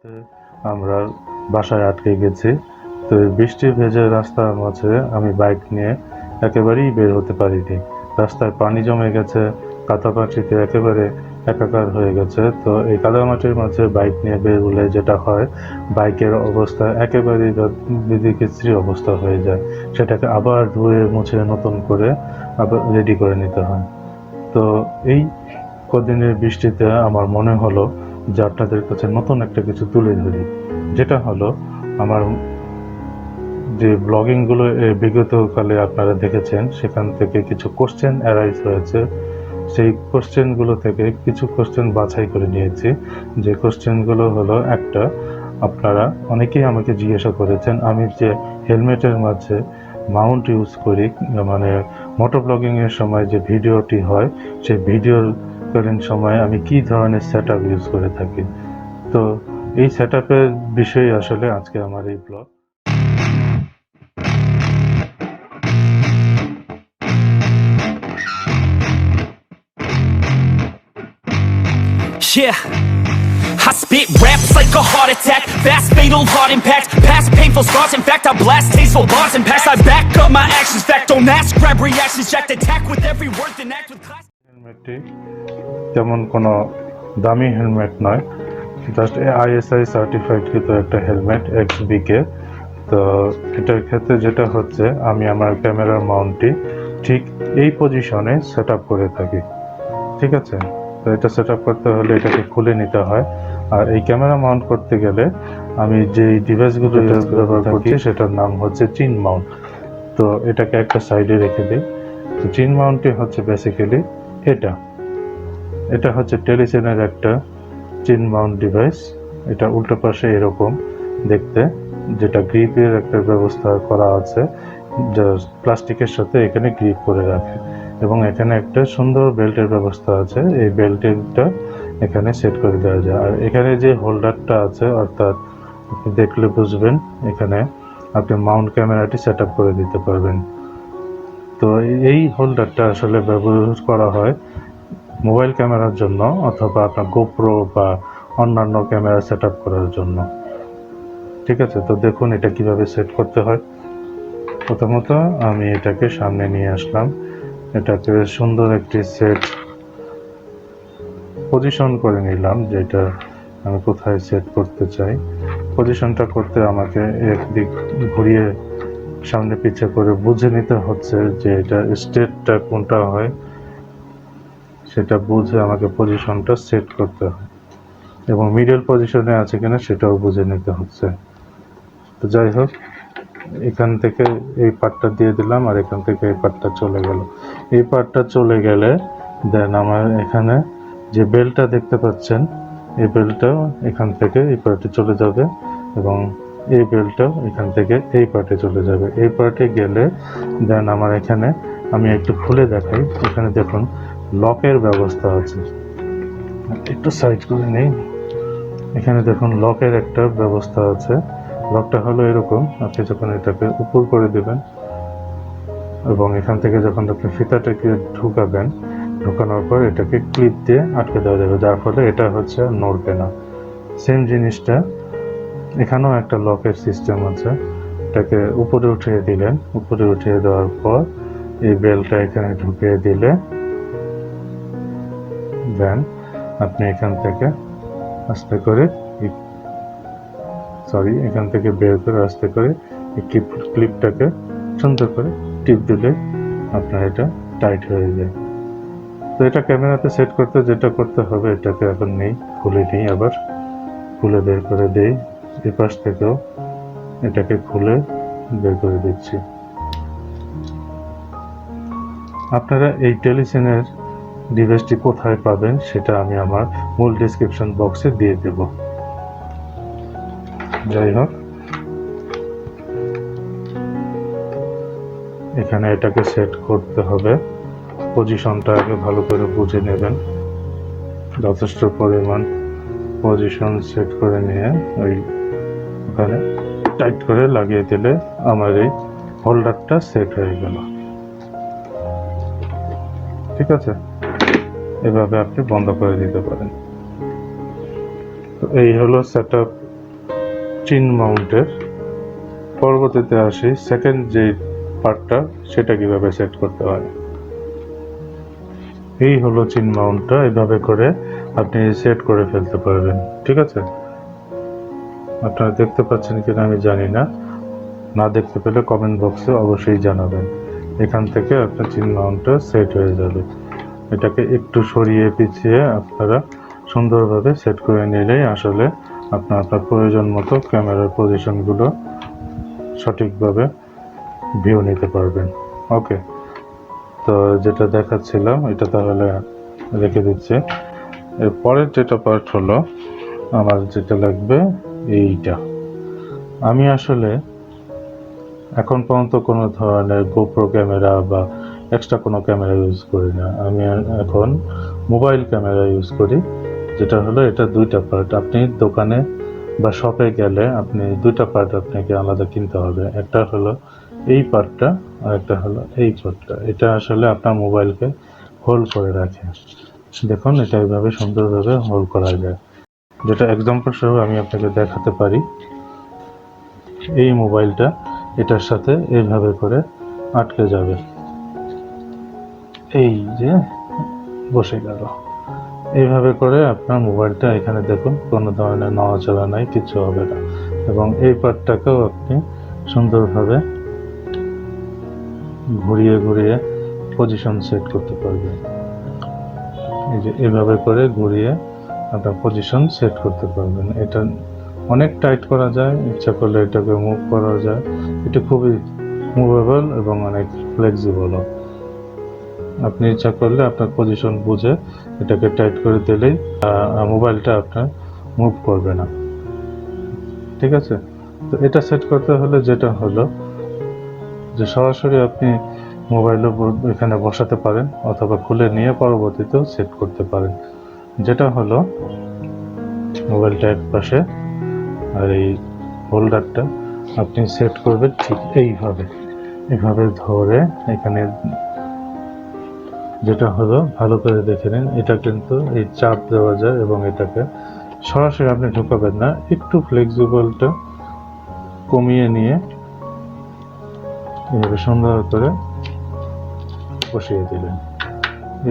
বৃষ্টিতে আমরা বাসায় আটকে গেছি। তো এই বৃষ্টি ভেজা রাস্তার মাঝে আমি বাইক নিয়ে একেবারেই বের হতে পারিনি। রাস্তায় পানি জমে গেছে, কাদামাটিতে একেবারে একাকার হয়ে গেছে। তো এই কাদামাটির মাঝে বাইক নিয়ে বের হলে যেটা হয়, বাইকের অবস্থা একেবারেই বিদিকিচ্ছিরি অবস্থা হয়ে যায়। সেটাকে আবার ধুয়ে মুছে নতুন করে আবার রেডি করে নিতে হয়। তো এই কদিনের বৃষ্টিতে আমার মনে হলো যে আপনাদের কাছে নতুন একটা কিছু তুলে ধরি, যেটা হলো আমার যে ব্লগিংগুলো বিগতকালে আপনারা দেখেছেন, সেখান থেকে কিছু কোশ্চেন অ্যারাইজ হয়েছে। সেই কোশ্চেনগুলো থেকে কিছু কোশ্চেন বাছাই করে নিয়েছি। যে কোশ্চেনগুলো হলো, একটা, আপনারা অনেকেই আমাকে জিজ্ঞাসা করেছেন আমি যে হেলমেটের মাঝে মাউন্ট ইউজ করি, মানে মোটো ব্লগিংয়ের সময় যে ভিডিওটি হয়, সেই ভিডিওকালীন সময় আমি কী ধরনের সেট আপ ইউজ করে থাকি। তো এই সেট আপের বিষয়ে আসলে আজকে আমার এই blog. Yeah, I spit raps like a heart attack. Fast, fatal, heart impact. Past painful scars. In fact, I blast tasteful bars and packs. I back up my actions. Fact, don't ask, grab reactions. Jacked attack with every word, then act with class. হেলমেটটি তেমন কোনো দামি helmet নয়, just ISI certified কিন্তু একটা helmet XBK। তো এটার ক্ষেত্রে যেটা হচ্ছে, আমি আমার ক্যামেরার মাউন্টটি ঠিক এই পজিশনে সেট আপ করে থাকি। ঠিক আছে, তো এটা সেট আপ করতে হলে এটাকে খুলে নিতে হয়। আর এই ক্যামেরা মাউন্ট করতে গেলে আমি যেই ডিভাইসগুলো ব্যবহার করছি সেটার নাম হচ্ছে চিন মাউন্ট। তো এটাকে একটা সাইডে রেখে দিই। তো চিন মাউন্টটি হচ্ছে বেসিক্যালি এটা হচ্ছে টেলিসেনের একটা চিন মাউন্ট ডিভাইস। এটা উল্টো পাশে এরকম দেখতে, যেটা গ্রিপের একটা ব্যবস্থা করা আছে, যা প্লাস্টিকের সাথে এখানে গ্রিপ করে রাখে, এবং এখানে একটা সুন্দর বেল্টের ব্যবস্থা আছে। এই বেল্টটা এখানে সেট করে দেওয়া যায়। আর এখানে যে হোল্ডারটা আছে, অর্থাৎ আপনি দেখলে বুঝবেন, এখানে আপনি মাউন্ট ক্যামেরাটি সেট আপ করে দিতে পারবেন। তো এই হোল্ডারটা আসলে ব্যবহার করা হয় মোবাইল ক্যামেরার জন্য, অথবা আপনার গোপ্রো বা অন্যান্য ক্যামেরা সেট আপ করার জন্য। ঠিক আছে, তো দেখুন এটা কিভাবে সেট করতে হয়। প্রথমত আমি এটাকে সামনে নিয়ে আসলাম, এটাকে সুন্দর একটি সেট পজিশন করে নিলাম, যেটা আমি কোথায় সেট করতে চাই। পজিশনটা করতে আমাকে একদিক ঘুরিয়ে সামনে পিছে করে বুঝে নিতে হচ্ছে যে এটা স্টেটটা কোনটা হয়, সেটা বুঝে আমাকে পজিশনটা সেট করতে হয়, এবং মিডল পজিশনে আছে কিনা সেটাও বুঝে নিতে হচ্ছে। তো যাই হোক, এখান থেকে এই পার্টটা দিয়ে দিলাম, আর এখান থেকে এই পার্টটা চলে গেল। এই পার্টটা চলে গেলে দেন আমার এখানে যে বেল্টটা দেখতে পাচ্ছেন, এই বেল্টটাও এখান থেকে এই পার্টে চলে যাবে, এবং এই বেল্টটাও এখান থেকে এই পার্টে চলে যাবে। এই পার্টে গেলে দেন আমার এখানে, আমি একটু খুলে দেখাই, এখানে দেখুন লকের ব্যবস্থা আছে। একটু সাইড করে নেই, এখানে দেখুন লকের একটা ব্যবস্থা আছে। লকটা হলো এরকম, আপনি যখন এটাকে উপর করে দেবেন এবং এখান থেকে যখন আপনি ফিতাটাকে ঢোকানোর পর এটাকে ক্লিপ দিয়ে আটকে দেওয়া যাবে, যার ফলে এটা হচ্ছে নড়বে না। সেম জিনিসটা এখানেও একটা লকের সিস্টেম আছে। এটাকে উপরে উঠিয়ে দিলেন, উপরে উঠিয়ে দেওয়ার পর এই বেলটা এখানে ঢুকিয়ে দিলে দেন আপনি এখান থেকে আস্তে করে এখান থেকে বের করে আস্তে করে এই ক্লিপটাকে সুন্দর করে টিপ দিলে আপনার এটা টাইট হয়ে যায়। তো এটা ক্যামেরাতে সেট করতে যেটা করতে হবে, এটাকে এখন খুলে নিই, আবার খুলে বের করে দেই। এই পাশ থেকেও এটাকে খুলে বের করে দিচ্ছি। আপনারা এই টেলিসেনের ডিভাইসটি কোথায় পাবেন সেটা আমি আমার মূল ডেসক্রিপশন বক্সে দিয়ে দেব। যাই হোক, এখানে এটাকে সেট করতে হবে। পজিশনটা আগে ভালো করে বুঝে নেবেন, যথেষ্ট পরিমাণ পজিশন সেট করে নিয়ে ওখানে টাইট করে লাগিয়ে দিলে আমার এই হোল্ডারটা সেট হয়ে গেল। ঠিক আছে, এভাবে আপনি বন্ধ করে দিতে পারেন। তো এই হলো সেট আপ চিন মাউন্টের। পরবর্তীতে আসি সেকেন্ড যে পার্টটা, সেটা কিভাবে সেট করতে হয়। এই হলো চিন মাউন্টটা, এইভাবে করে আপনি সেট করে ফেলতে পারবেন। ঠিক আছে, আপনারা দেখতে পাচ্ছেন কিনা আমি জানি না, না দেখতে পেলে কমেন্ট বক্সে অবশ্যই জানাবেন। এখান থেকে আপনার চিন মাউন্টটা সেট হয়ে যাবে। এটাকে একটু সরিয়ে পিছিয়ে আপনারা সুন্দরভাবে সেট করে নিলেই আসলে আপনার প্রয়োজন মতো ক্যামেরার পজিশনগুলো সঠিকভাবে ভিউ নিতে পারবেন। ওকে, তো যেটা দেখাচ্ছিলাম এটা তাহলে রেখে দিচ্ছে। এর পরের যেটা পার্ট হলো আমার যেটা লাগবে এইটা। আমি আসলে এখন পর্যন্ত কোনো ধরনের গোপ্রো ক্যামেরা বা এক্সট্রা কোনো ক্যামেরা ইউজ করি না। আমি এখন মোবাইল ক্যামেরা ইউজ করি, যেটা হলো এটা দুইটা পার্ট। আপনি দোকানে বা শপে গেলে আপনি দুইটা পার্ট আপনাকে আলাদা কিনতে হবে। একটা হলো এই পার্টটা আর একটা হলো এই পার্টটা। এটা আসলে আপনার মোবাইলকে হোল্ড করে রাখে। দেখুন এটা এইভাবে সুন্দরভাবে হোল্ড করা যায়, যেটা এক্সাম্পল সহ আমি আপনাকে দেখাতে পারি। এই মোবাইলটা এটার সাথে এইভাবে করে আটকে যাবে, এই যে বসে গেল। এইভাবে করে আপনার মোবাইলটা এখানে দেখুন কোনো ধরনের নড়াচড়া নাই, কিছু হবে না। এবং এই পার্টটাকেও আপনি সুন্দরভাবে ঘুরিয়ে ঘুরিয়ে পজিশন সেট করতে পারবেন। এই যে এভাবে করে ঘুরিয়ে আপনার পজিশন সেট করতে পারবেন। এটা অনেক টাইট করা যায়, ইচ্ছা করলে এটাকে মুভ করা যায়। এটা খুবই মুভেবল এবং অনেক ফ্লেক্সিবলও। আপনি ইচ্ছা করলে আপনার পজিশন বুঝে এটাকে টাইট করে দিলেই মোবাইলটা আপনার মুভ করবে না। ঠিক আছে, তো এটা সেট করতে হলে যেটা হলো যে সরাসরি আপনি মোবাইলও এখানে বসাতে পারেন অথবা খুলে নিয়ে পরবর্তীতেও সেট করতে পারেন। যেটা হলো মোবাইলটা এক পাশে আর এই হোল্ডারটা আপনি সেট করবেন ঠিক এইভাবে, এভাবে ধরে এখানে। যেটা হলো ভালো করে দেখে নিন, এটা কিন্তু এই চাপ দেওয়া যায় এবং এটাকে সরাসরি আপনি ঢুকাবেন না, একটু ফ্লেক্সিবলটা কমিয়ে নিয়ে এভাবে সুন্দর করে বসিয়ে দিলেন।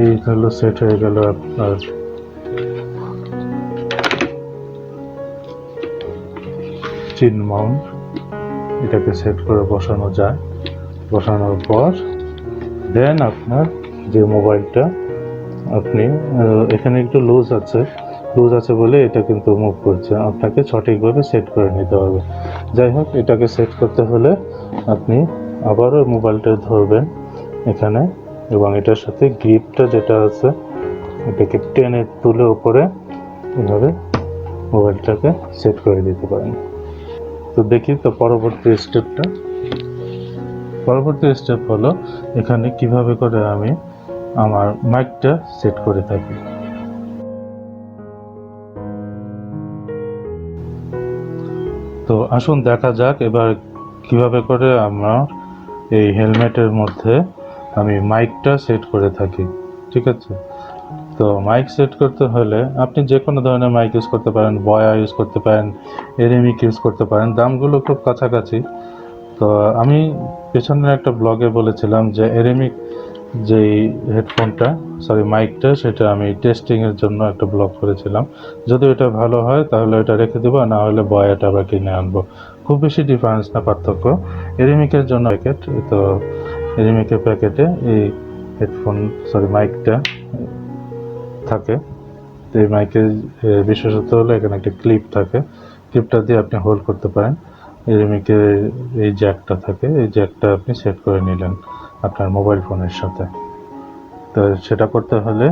এই হলো সেট হয়ে গেল আপনার চিন মাউন্ট। এটাকে সেট করে বসানো যায়। বসানোর পর দেন আপনার যে মোবাইলটা আপনি এখানে একটু লুজ আছে বলে এটা কিন্তু মুভ করছে, আপনাকে সঠিকভাবে সেট করে নিতে হবে। যাই হোক, এটাকে সেট করতে হলে আপনি আবারও মোবাইলটা ধরবেন এখানে এবং এটার সাথে গ্রিপটা যেটা আছে এটাকে টেনে তুলে উপরে এভাবে মোবাইলটাকে সেট করে দিতে পারেন। তো দেখি তো পরবর্তী স্টেপ হলো এখানে কিভাবে করে আমি আমার মাইকটা সেট করে থাকি। তো আসুন দেখা যাক এবার কিভাবে করে আমার এই হেলমেটের মধ্যে আমি মাইকটা সেট করে থাকি। ঠিক আছে, তো মাইক সেট করতে হলে আপনি যে কোনো ধরনের মাইক ইউজ করতে পারেন, বয়া ইউজ করতে পারেন, এরেমিক ইউজ করতে পারেন, দামগুলো খুব কাছাকাছি। তো আমি পেছনের একটা ব্লগে বলেছিলাম যে এরেমিক যেই মাইকটা সেটা আমি টেস্টিংয়ের জন্য একটা ব্লগ করেছিলাম। যদি এটা ভালো হয় তাহলে এটা রেখে দেবো, না হলে বয়াটা আবার কিনে আনবো। খুব বেশি ডিফারেন্স না, পার্থক্য। এরেমিকের জন্য প্যাকেট, তো এরেমিকের প্যাকেটে এই মাইকটা থাকে। তো এই মাইকের বিশেষত হলো এখানে একটা ক্লিপ থাকে, ক্লিপটা দিয়ে আপনি হোল্ড করতে পারেন। এরেমিকের এই জ্যাকটা থাকে, এই জ্যাকটা আপনি সেট করে নিলেন আপনার মোবাইল ফোনের সাথে। তো সেটা করতে হলে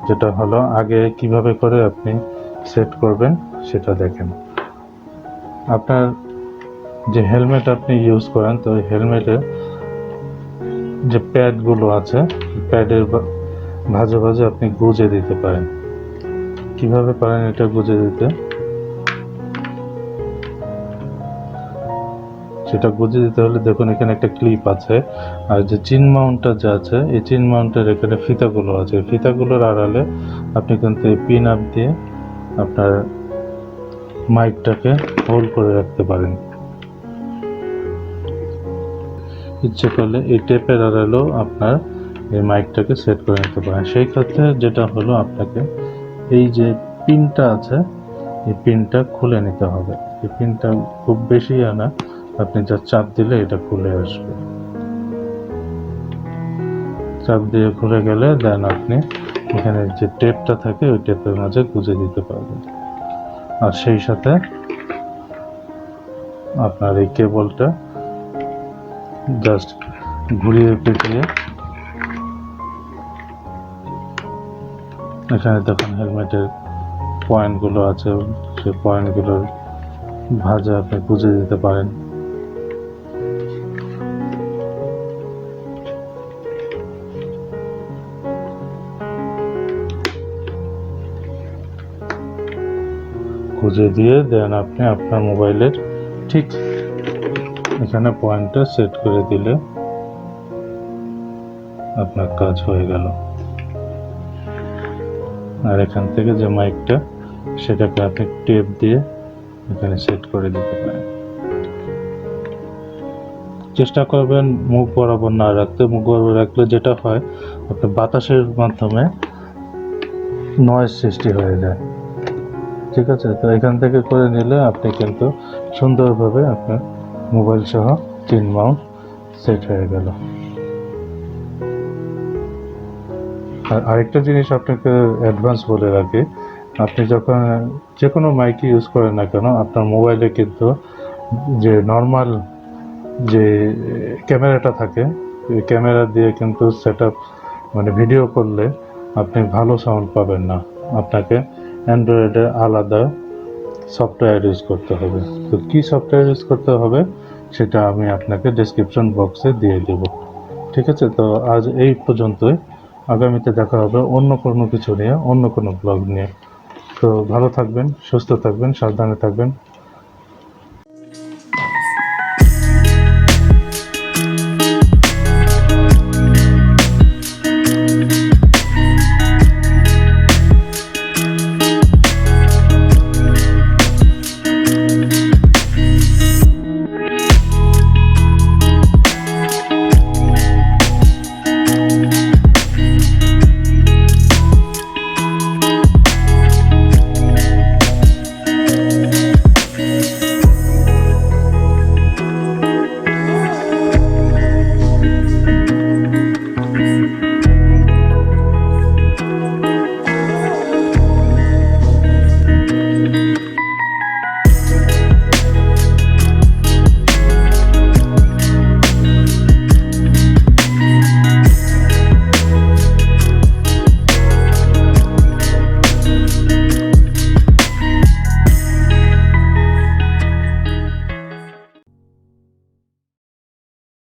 যেটা হলো আগে কিভাবে করে আপনি সেট করবেন সেটা দেখেন। আপনার যে হেলমেট আপনি ইউজ করেন, তো হেলমেটের যে প্যাডগুলো আছে, প্যাডের ভাঁজে ভাঁজে আপনি গুজে দিতে পারেন। কিভাবে পারেন এটা গুজে দিতে, সেটা গুজে দিতে হলে দেখুন এখানে একটা ক্লিপ আছে, আর যে চিন মাউন্টটা যা আছে এই চিন মাউন্টের এখানে ফিতাগুলো আছে। ফিতাগুলোর আড়ালে আপনি কিন্তু এই পিন আপ দিয়ে আপনার মাইকটাকে হোল্ড করে রাখতে পারেন। ইচ্ছে করলে এই টেপের আড়ালেও আপনার এই মাইকটাকে সেট করে নিতে পারেন। সেই ক্ষেত্রে যেটা হলো, আপনাকে এই যে পিনটা আছে এই পিনটা খুলে নিতে হবে। এই পিনটা খুব বেশি না, আপনি যা চাপ দিলে এটা খুলে আসবে। চাপ দিয়ে খুলে গেলে দেন আপনি এখানে যে টেপটা থাকে ওই টেপের মাঝে গুঁজে দিতে পারবেন। আর সেই সাথে আপনার এই কেবলটা জাস্ট ঘুরিয়ে পেঁচিয়ে এখানে দেখুন হেলমেটের পয়েন্টগুলো আছে, সেই পয়েন্টগুলোর ভাঁজে আপনি গুঁজে দিতে পারেন। গুঁজে দিয়ে দেন আপনি আপনার মোবাইলের ঠিক এখানে পয়েন্টটা সেট করে দিলে আপনার কাজ হয়ে গেল। আর এখান থেকে যে মাইকটা সেটাকে আপনি টেপ দিয়ে এখানে সেট করে দিতে পারেন। চেষ্টা করবেন মুখ বরাবর না রাখতে। মুখ বরাবর রাখলে যেটা হয়, আপনার বাতাসের মাধ্যমে নয়েজ সৃষ্টি হয়ে যায়। ঠিক আছে, তো এখান থেকে করে নিলে আপনি কিন্তু সুন্দরভাবে আপনার মোবাইল সহ 3 মাউন্ট সেট হয়ে গেল। আর আরেকটা জিনিস আপনাকে অ্যাডভান্স বলে রাখি, আপনি যখন যে কোনো মাইকই ইউজ করেন না কেন, আপনার মোবাইলে কিন্তু যে নর্মাল যে ক্যামেরাটা থাকে, এই ক্যামেরা দিয়ে কিন্তু সেটআপ মানে ভিডিও করলে আপনি ভালো সাউন্ড পাবেন না। আপনাকে অ্যান্ড্রয়েডে আলাদা সফটওয়্যার ইউজ করতে হবে। তো কী সফটওয়্যার ইউজ করতে হবে সেটা আমি আপনাকে ডেসক্রিপশন বক্সে দিয়ে দেব। ঠিক আছে, তো আজ এই পর্যন্তই। আগামীতে দেখা হবে অন্য কোনো কিছু নিয়ে, অন্য কোনো ব্লগ নিয়ে। তো ভালো থাকবেন, সুস্থ থাকবেন, সাবধানে থাকবেন।